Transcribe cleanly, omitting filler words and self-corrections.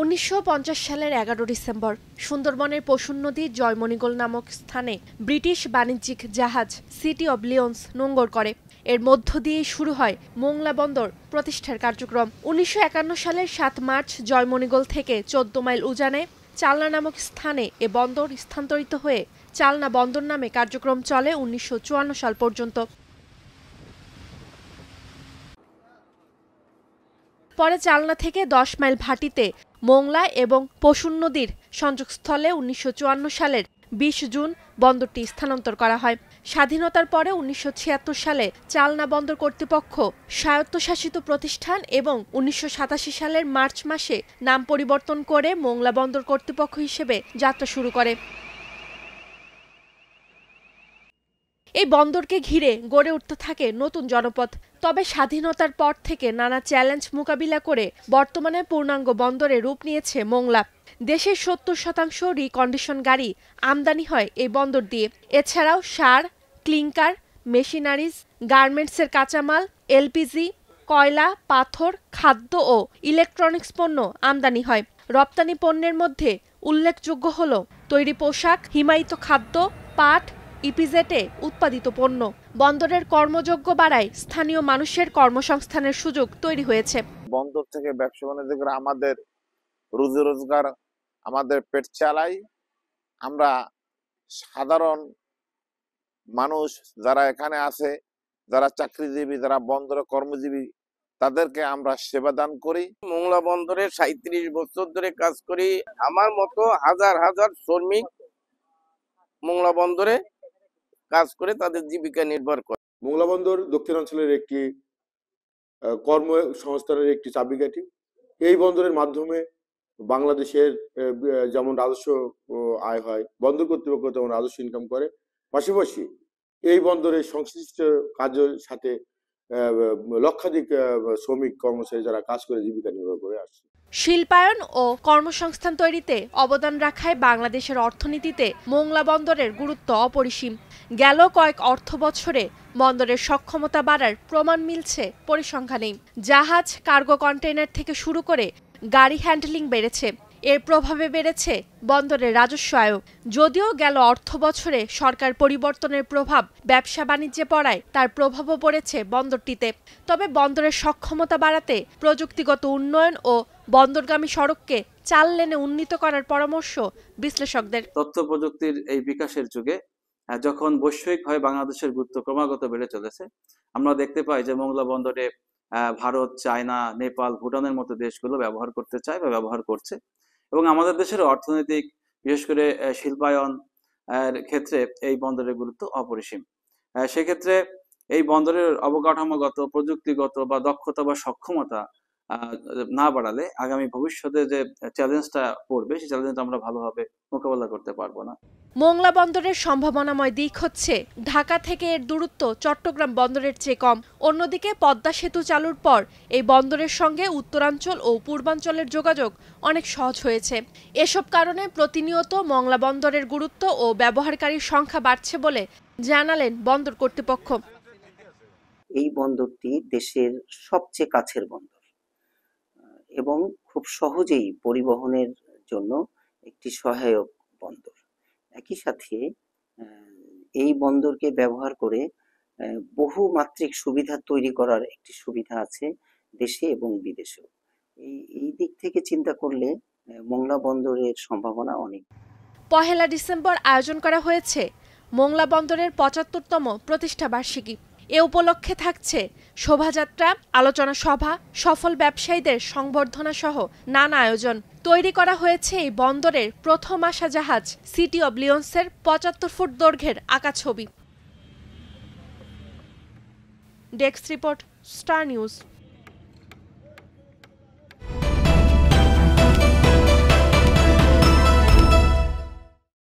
1950 সালের 11 ডিসেম্বর সুন্দরবনের পশুর নদীর জয়মণিগোল নামক স্থানে ব্রিটিশ বাণিজ্যিক জাহাজ সিটি অব লিওন্স নোঙ্গর করে। এর মধ্য দিয়েই শুরু হয় মোংলা বন্দর প্রতিষ্ঠার কার্যক্রম। 1951 সালের 7 মার্চ জয়মণিগোল থেকে 14 মাইল উজানে চালনা নামক স্থানে এ বন্দর স্থানান্তরিত হয়ে চালনা বন্দর নামে কার্যক্রম চলে 1954 সাল পর্যন্ত। পরে চালনা থেকে 10 মাইল ভাটিতে মোংলা এবং পশুর নদীর সংযোগস্থলে 1954 সালের 20 জুন বন্দরটি স্থানান্তর করা হয়। স্বাধীনতার পরে 1976 সালে চালনা বন্দর কর্তৃপক্ষ স্বায়ত্তশাসিত প্রতিষ্ঠান এবং 1987 সালের মার্চ মাসে নাম পরিবর্তন করে মোংলা বন্দর কর্তৃপক্ষ হিসেবে যাত্রা শুরু করে। এই বন্দরকে ঘিরে গড়ে উঠতে থাকে নতুন জনপদ। তবে স্বাধীনতার পর থেকে নানা চ্যালেঞ্জ মোকাবিলা করে বর্তমানে পূর্ণাঙ্গ বন্দরে রূপ নিয়েছে মোংলা। দেশের 70% রিকন্ডিশন গাড়ি আমদানি হয় এই বন্দর দিয়ে। এছাড়াও সার, ক্লিংকার, মেশিনারিজ, গার্মেন্টসের কাঁচামাল, এলপিজি, কয়লা, পাথর, খাদ্য ও ইলেকট্রনিক্স পণ্য আমদানি হয়। রপ্তানি পণ্যের মধ্যে উল্লেখযোগ্য হল তৈরি পোশাক, হিমায়িত খাদ্য, পাট, ইপিজেটে উৎপাদিত পণ্য। বন্দরের কর্মযোগ্য বাড়ায় স্থানীয় মানুষের কর্মসংস্থানের সুযোগ তৈরি হয়েছে। বন্দর থেকে ব্যবসা বাণিজ্য করে আমাদের রুজি রোজগার, আমাদের পেট চালাই। আমরা সাধারণ মানুষ যারা এখানে আছে, যারা চাকরিজীবী, যারা বন্দরে কর্মজীবী, তাদেরকে আমরা সেবা দান করি। মোংলা বন্দরে 37 বছর ধরে কাজ করি। আমার মতো হাজার হাজার শ্রমিক মোংলা বন্দরে কাজ করে তাদের জীবিকা নির্ভর করে। মোংলা বন্দর দক্ষিণাঞ্চলের একটি কর্মসংস্থানের একটি চাবিকাঠি। এই বন্দরের মাধ্যমে বাংলাদেশের যেমন রাজস্ব আয় হয়, বন্দর কর্তৃপক্ষ তেমন রাজস্ব ইনকাম করে। পাশাপাশি এই বন্দরের সংশ্লিষ্ট কাজের সাথে লক্ষাধিক শ্রমিক কর্মচারী যারা কাজ করে জীবিকা নির্বাহ করে আসছে। শিল্পায়ন ও কর্মসংস্থান তৈরিতে অবদান রাখায় বাংলাদেশের অর্থনীতিতে মোংলা বন্দরের গুরুত্ব অপরিসীম। গেল কয়েক অর্থ বছরে বন্দরের সক্ষমতা বাড়ার প্রমাণ মিলছে পরিসংখ্যানেই। জাহাজ, কার্গো কন্টেইনার থেকে শুরু করে গাড়ি হ্যান্ডলিং বেড়েছে। এর প্রভাবে বেড়েছে বন্দরের রাজস্ব আয়ও। যদিও গেল অর্থ বছরে সরকার পরিবর্তনের প্রভাব ব্যবসা বাণিজ্যে পড়ায় তার প্রভাবও পড়েছে বন্দরটিতে। তবে বন্দরের সক্ষমতা বাড়াতে প্রযুক্তিগত উন্নয়ন ও বন্দরগামী সড়ককে 4 লেনে উন্নীত করার পরামর্শ বিশ্লেষকদের। তথ্য প্রযুক্তির এই বিকাশের যুগে যখন বৈশ্বিকভাবে বাংলাদেশের গুরুত্ব ক্রমাগত বেড়ে চলেছে, আমরা দেখতে পাই যে মোংলা বন্দরে ভারত, চায়না, নেপাল, ভুটানের মতো দেশগুলো ব্যবহার করতে চায় বা ব্যবহার করছে। এবং আমাদের দেশের অর্থনৈতিক, বিশেষ করে শিল্পায়ন ক্ষেত্রে এই বন্দরের গুরুত্ব অপরিসীম। সেক্ষেত্রে এই বন্দরের অবকাঠামোগত, প্রযুক্তিগত বা দক্ষতা বা সক্ষমতা না বাড়ালে আগামী ভবিষ্যতে যে চ্যালেঞ্জটা পড়বে, সেই চ্যালেঞ্জটা আমরা ভালোভাবে মোকাবেলা করতে পারবো না। মোংলা বন্দরের সম্ভাবনাময় দিক হচ্ছে ঢাকা থেকে এর দূরত্ব চট্টগ্রাম বন্দরের চেয়ে কম। অন্যদিকে পদ্মা সেতু চালুর পর এই বন্দরের সঙ্গে উত্তরাঞ্চল ও পূর্বাঞ্চলের যোগাযোগ অনেক সহজ হয়েছে। এসব কারণে প্রতিনিয়ত মোংলা বন্দরের গুরুত্ব ও ব্যবহারকারীর সংখ্যা বাড়ছে বলে জানালেন বন্দর কর্তৃপক্ষ। এই বন্দরটি দেশের সবচেয়ে কাছের বন্দর এবং খুব সহজেই পরিবহনের জন্য একটি সহায়ক বন্দর। একই সাথে এই বন্দরকে ব্যবহার করে বহুমাত্রিক সুবিধা তৈরি করার একটি সুবিধা আছে দেশে এবং বিদেশেও। এই দিক থেকে চিন্তা করলে মোংলা বন্দরের সম্ভাবনা অনেক। 1 ডিসেম্বর আয়োজন করা হয়েছে মোংলা বন্দরের 75তম প্রতিষ্ঠা বার্ষিকী। এ উপলক্ষে থাকছে শোভাযাত্রা, আলোচনা সভা, সফল ব্যবসায়ীদের সংবর্ধনা সহ নানা আয়োজন। তৈরি করা হয়েছে এই বন্দরের প্রথম আসা জাহাজ সিটি অব লিওন্সের 75 ফুট দৈর্ঘ্যের আঁকা ছবি। Desk report, star news.